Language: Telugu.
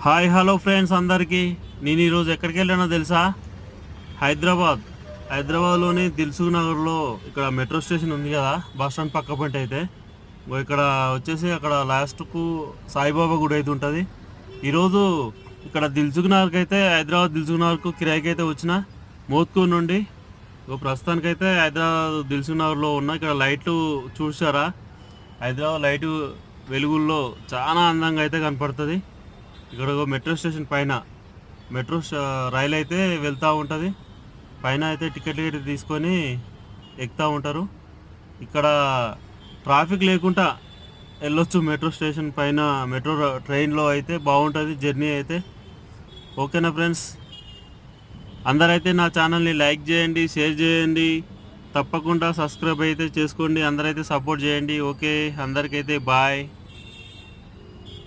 హాయ్ హలో ఫ్రెండ్స్ అందరికీ. నేను ఈరోజు ఎక్కడికి వెళ్ళానో తెలుసా? హైదరాబాద్లోని దిల్సుఖ్ నగర్లో ఇక్కడ మెట్రో స్టేషన్ ఉంది కదా, బస్ స్టాండ్ పక్క పంట అయితే ఇక్కడ వచ్చేసి అక్కడ లాస్ట్కు సాయిబాబా గుడి అయితే ఉంటుంది. ఈరోజు ఇక్కడ దిల్సుఖ్ నగర్కి అయితే హైదరాబాద్ దిల్సుఖ్ నగర్కు కిరాయికి అయితే వచ్చిన మోత్కూర్ నుండి. ప్రస్తుతానికైతే హైదరాబాద్ దిల్సుఖ్ నగర్లో ఉన్న ఇక్కడ లైట్లు చూసారా? హైదరాబాద్ లైటు వెలుగుల్లో చాలా అందంగా అయితే కనపడుతుంది. ఇక్కడ మెట్రో స్టేషన్ పైన రైలు అయితే వెళ్తూ ఉంటుంది. పైన అయితే టికెట్ తీసుకొని ఎక్కుతూ ఉంటారు. ఇక్కడ ట్రాఫిక్ లేకుండా వెళ్ళొచ్చు మెట్రో స్టేషన్ పైన. మెట్రో ట్రైన్లో అయితే బాగుంటుంది జర్నీ అయితే. ఓకేనా ఫ్రెండ్స్, అందరైతే నా ఛానల్ని లైక్ చేయండి, షేర్ చేయండి, తప్పకుండా సబ్స్క్రైబ్ అయితే చేసుకోండి. అందరైతే సపోర్ట్ చేయండి. ఓకే, అందరికైతే బాయ్.